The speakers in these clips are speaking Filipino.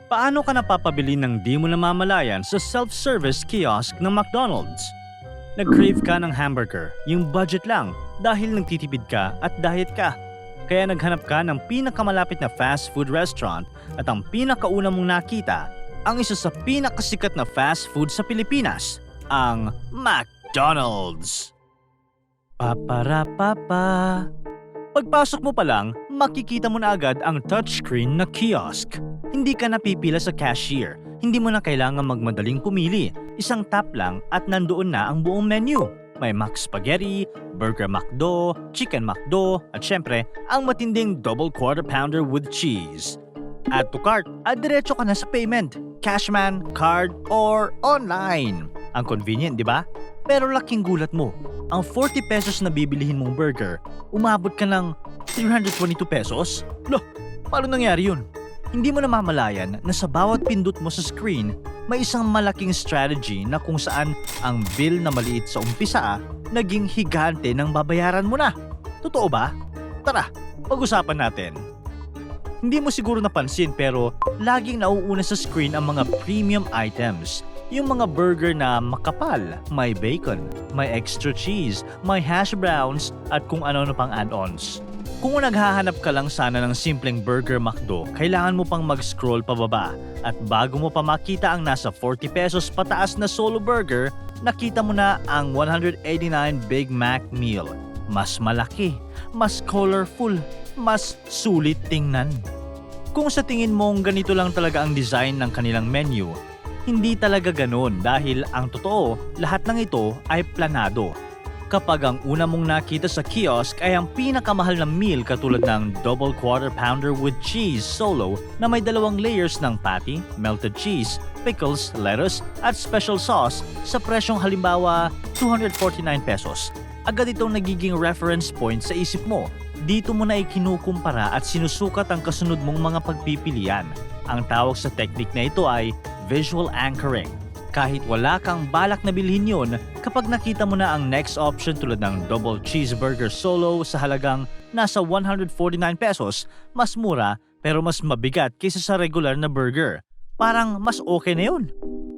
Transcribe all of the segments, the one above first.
Paano ka napapabili ng di mo namamalayan sa self-service kiosk ng McDonald's? Nag-crave ka ng hamburger, yung budget lang, dahil nagtitipid ka at diet ka. Kaya naghanap ka ng pinakamalapit na fast food restaurant at ang pinakauna mong nakita, ang isa sa pinakasikat na fast food sa Pilipinas, ang McDonald's. Paparapapa. Pagpasok mo pa lang, makikita mo na agad ang touchscreen na kiosk. Hindi ka napipila sa cashier, hindi mo na kailangan magmadaling pumili. Isang tap lang at nandoon na ang buong menu. May McSpaghetti, Burger McDo, Chicken McDo, at syempre, ang matinding double quarter pounder with cheese. Add to cart at diretso ka na sa payment, cashman, card, or online. Ang convenient, di ba? Pero laking gulat mo, ang 40 pesos na bibilihin mong burger, umabot ka ng 322 pesos? Loh, paano nangyari yun? Hindi mo namamalayan na sa bawat pindot mo sa screen, may isang malaking strategy na kung saan ang bill na maliit sa umpisa, naging higante ng babayaran mo na. Totoo ba? Tara, pag-usapan natin. Hindi mo siguro napansin pero laging nauuna sa screen ang mga premium items. Yung mga burger na makapal, may bacon, may extra cheese, may hash browns at kung ano-ano pang add-ons. Kung naghahanap ka lang sana ng simpleng Burger McDo, kailangan mo pang mag-scroll pababa at bago mo pa makita ang nasa 40 pesos pataas na solo burger, nakita mo na ang 189 Big Mac meal. Mas malaki, mas colorful, mas sulit tingnan. Kung sa tingin mong ganito lang talaga ang design ng kanilang menu, hindi talaga ganon dahil ang totoo, lahat ng ito ay planado. Kapag ang una mong nakita sa kiosk ay ang pinakamahal na meal katulad ng double quarter pounder with cheese solo na may 2 layers ng patty, melted cheese, pickles, lettuce at special sauce sa presyong halimbawa 249 pesos. Agad itong nagiging reference point sa isip mo. Dito mo na ikinukumpara at sinusukat ang kasunod mong mga pagpipilian. Ang tawag sa technique na ito ay visual anchoring. Kahit wala kang balak na bilhin yun, kapag nakita mo na ang next option tulad ng double cheeseburger solo sa halagang nasa 149 pesos, mas mura pero mas mabigat kaysa sa regular na burger. Parang mas okay na yun.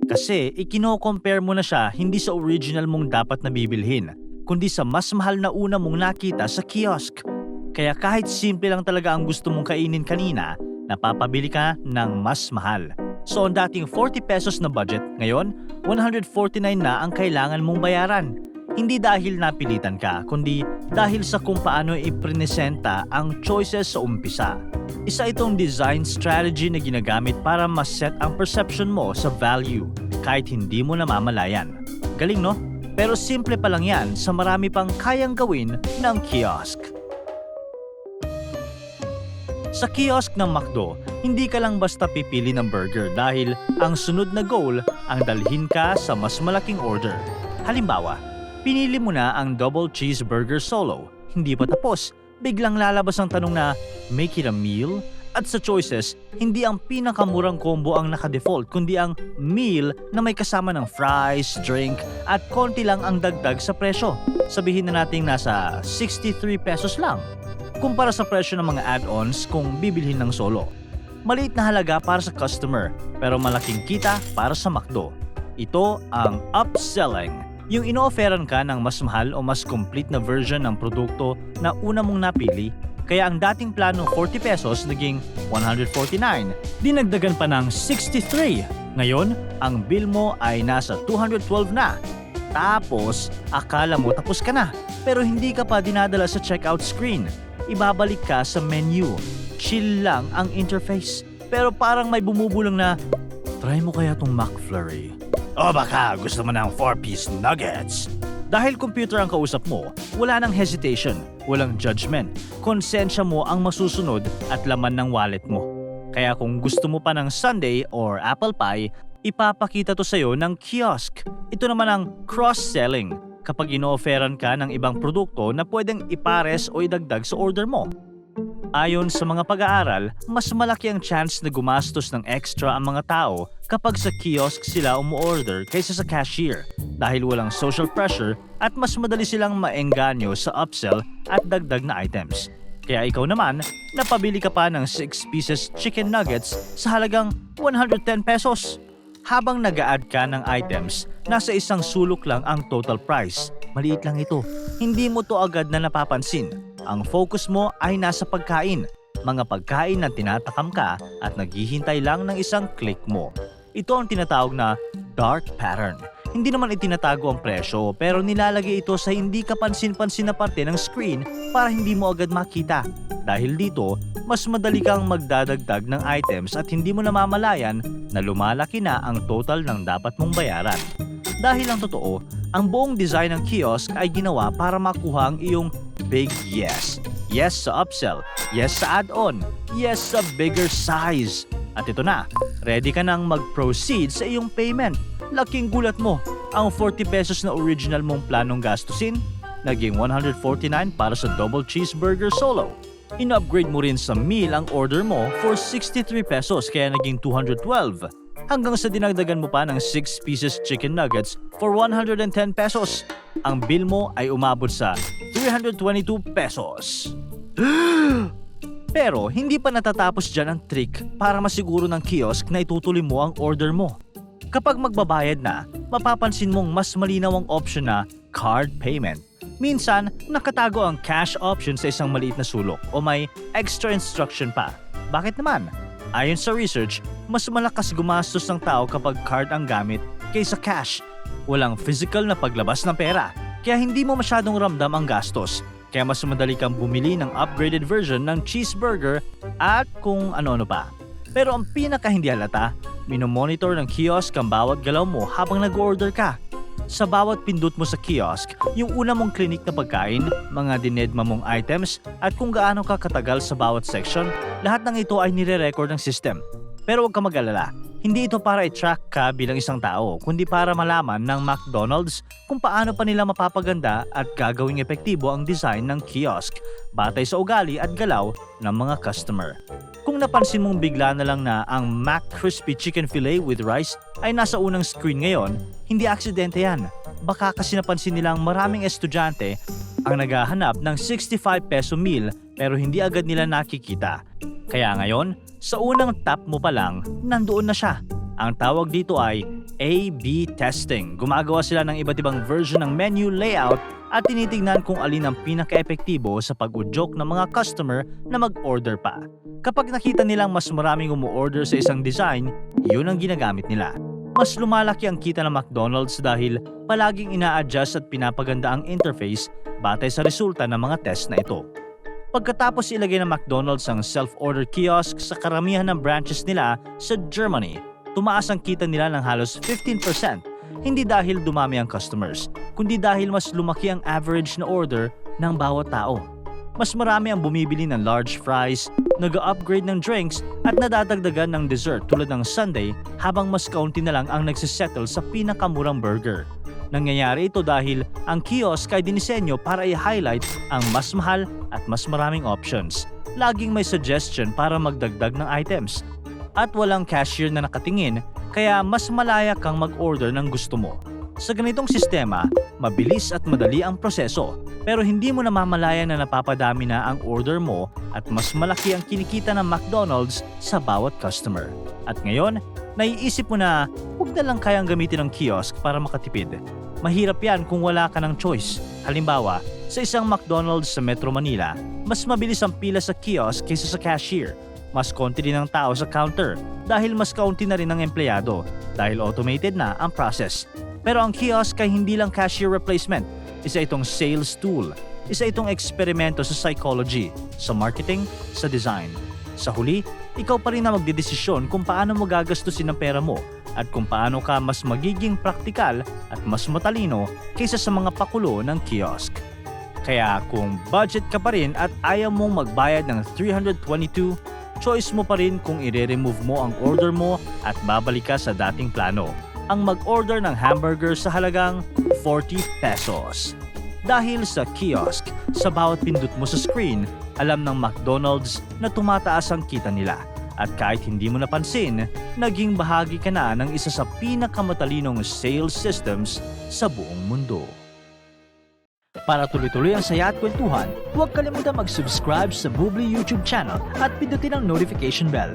Kasi ikino-compare mo na siya hindi sa original mong dapat na bibilhin, kundi sa mas mahal na una mong nakita sa kiosk. Kaya kahit simple lang talaga ang gusto mong kainin kanina, napapabili ka ng mas mahal. So ang dating 40 pesos na budget, ngayon 149 na ang kailangan mong bayaran. Hindi dahil napilitan ka, kundi dahil sa kung paano ipresenta ang choices sa umpisa. Isa itong design strategy na ginagamit para mas-set ang perception mo sa value, kahit hindi mo namamalayan. Galing no? Pero simple pa lang yan sa marami pang kayang gawin ng kiosk. Sa kiosk ng McDo, hindi ka lang basta pipili ng burger dahil ang sunod na goal ang dalhin ka sa mas malaking order. Halimbawa, pinili mo na ang double cheeseburger solo. Hindi pa tapos, biglang lalabas ang tanong na, make it a meal? At sa choices, hindi ang pinakamurang combo ang naka-default kundi ang meal na may kasama ng fries, drink at konti lang ang dagdag sa presyo. Sabihin na natin nasa 63 pesos lang. Kumpara sa presyo ng mga add-ons kung bibilhin ng solo. Maliit na halaga para sa customer, pero malaking kita para sa McDo. Ito ang upselling. Yung ino-offeran ka ng mas mahal o mas complete na version ng produkto na una mong napili, kaya ang dating plano 40 pesos naging 149, dinagdagan pa ng 63. Ngayon, ang bill mo ay nasa 212 na. Tapos, akala mo tapos ka na, pero hindi ka pa dinadala sa checkout screen. Ibabalik ka sa menu. Chill lang ang interface. Pero parang may bumubulong na, try mo kaya tong McFlurry. O baka gusto mo ng 4-piece nuggets. Dahil computer ang kausap mo, wala nang hesitation, walang judgment. Konsensya mo ang masusunod at laman ng wallet mo. Kaya kung gusto mo pa ng sundae or apple pie, ipapakita to sa'yo ng kiosk. Ito naman ang cross-selling. Kapag ino-offeran ka ng ibang produkto na pwedeng ipares o idagdag sa order mo. Ayon sa mga pag-aaral, mas malaki ang chance na gumastos ng extra ang mga tao kapag sa kiosk sila umu-order kaysa sa cashier dahil walang social pressure at mas madali silang maengganyo sa upsell at dagdag na items. Kaya ikaw naman, napabili ka pa ng 6 pieces chicken nuggets sa halagang 110 pesos. Habang nag-a-add ka ng items, nasa isang sulok lang ang total price. Maliit lang ito. Hindi mo to agad na napapansin. Ang focus mo ay nasa pagkain. Mga pagkain na tinatakam ka at naghihintay lang ng isang click mo. Ito ang tinatawag na dark pattern. Hindi naman itinatago ang presyo pero nilalagay ito sa hindi kapansin-pansin na parte ng screen para hindi mo agad makita. Dahil dito, mas madali kang magdadagdag ng items at hindi mo namamalayan na lumalaki na ang total ng dapat mong bayaran. Dahil ang totoo, ang buong design ng kiosk ay ginawa para makuha ang iyong big yes. Yes sa upsell, yes sa add-on, yes sa bigger size. At ito na, ready ka nang mag-proceed sa iyong payment. Laking gulat mo, ang 40 pesos na original mong planong gastusin, naging 149 para sa double cheeseburger solo. In-upgrade mo rin sa meal ang order mo for 63 pesos kaya naging 212. Hanggang sa dinagdagan mo pa ng 6 pieces chicken nuggets for 110 pesos. Ang bill mo ay umabot sa 322 pesos. Pero hindi pa natatapos dyan ang trick para masiguro ng kiosk na itutuloy mo ang order mo. Kapag magbabayad na, mapapansin mong mas malinaw ang option na card payment. Minsan, nakatago ang cash option sa isang maliit na sulok o may extra instruction pa. Bakit naman? Ayon sa research, mas malakas gumastos ng tao kapag card ang gamit kaysa cash. Walang physical na paglabas ng pera, kaya hindi mo masyadong ramdam ang gastos. Kaya mas madali kang bumili ng upgraded version ng cheeseburger at kung ano-ano pa. Pero ang pinaka hindi halata, minomonitor ng kiosk ang bawat galaw mo habang nag-order ka. Sa bawat pindot mo sa kiosk, yung una mong klinik na pagkain, mga dinedma mong items, at kung gaano ka katagal sa bawat section, lahat ng ito ay nire-record ng system. Pero huwag ka mag-alala, hindi ito para i-track ka bilang isang tao, kundi para malaman ng McDonald's kung paano pa nila mapapaganda at gagawing epektibo ang design ng kiosk, batay sa ugali at galaw ng mga customer. Kung napansin mong bigla na lang na ang McCrispy Chicken Filet with rice ay nasa unang screen ngayon, hindi aksidente yan. Baka kasi napansin nilang maraming estudyante ang naghahanap ng 65 peso meal pero hindi agad nila nakikita. Kaya ngayon, sa unang tap mo pa lang, nandoon na siya. Ang tawag dito ay A/B testing. Gumagawa sila ng iba't ibang version ng menu layout at tinitingnan kung alin ang pinaka-epektibo sa pag-udyok ng mga customer na mag-order pa. Kapag nakita nilang mas maraming umu-order sa isang design, yun ang ginagamit nila. Mas lumalaki ang kita ng McDonald's dahil palaging ina-adjust at pinapaganda ang interface batay sa resulta ng mga test na ito. Pagkatapos ilagay ng McDonald's ang self-order kiosk sa karamihan ng branches nila sa Germany, tumaas ang kita nila ng halos 15%. Hindi dahil dumami ang customers, kundi dahil mas lumaki ang average na order ng bawat tao. Mas marami ang bumibili ng large fries, nag-upgrade ng drinks at nadadagdagan ng dessert tulad ng sundae habang mas kaunti na lang ang nagsisettle sa pinakamurang burger. Nangyayari ito dahil ang kiosk ay dinisenyo para i-highlight ang mas mahal at mas maraming options. Laging may suggestion para magdagdag ng items. At walang cashier na nakatingin kaya mas malaya kang mag-order ng gusto mo. Sa ganitong sistema, mabilis at madali ang proseso pero hindi mo namamalayan na napapadami na ang order mo at mas malaki ang kinikita ng McDonald's sa bawat customer. At ngayon, naiisip mo na huwag na lang kayang gamitin ng kiosk para makatipid. Mahirap yan kung wala ka ng choice. Halimbawa, sa isang McDonald's sa Metro Manila, mas mabilis ang pila sa kiosk kaysa sa cashier. Mas konti din ang tao sa counter dahil mas kaunti na rin ang empleyado dahil automated na ang process. Pero ang kiosk ay hindi lang cashier replacement. Isa itong sales tool. Isa itong eksperimento sa psychology, sa marketing, sa design. Sa huli, ikaw pa rin na magdedesisyon kung paano mo gagastusin ang pera mo at kung paano ka mas magiging praktikal at mas matalino kaysa sa mga pakulo ng kiosk. Kaya kung budget ka pa rin at ayaw mong magbayad ng 322, choice mo pa rin kung i-remove mo ang order mo at babalik ka sa dating plano. Ang mag-order ng hamburger sa halagang 40 pesos. Dahil sa kiosk, sa bawat pindot mo sa screen, alam ng McDonald's na tumataas ang kita nila. At kahit hindi mo napansin, naging bahagi ka na ng isa sa pinakamatalinong sales systems sa buong mundo. Para tuloy-tuloy ang saya at kwentuhan, huwag kalimutan mag-subscribe sa Bubbly YouTube channel at pindutin ang notification bell.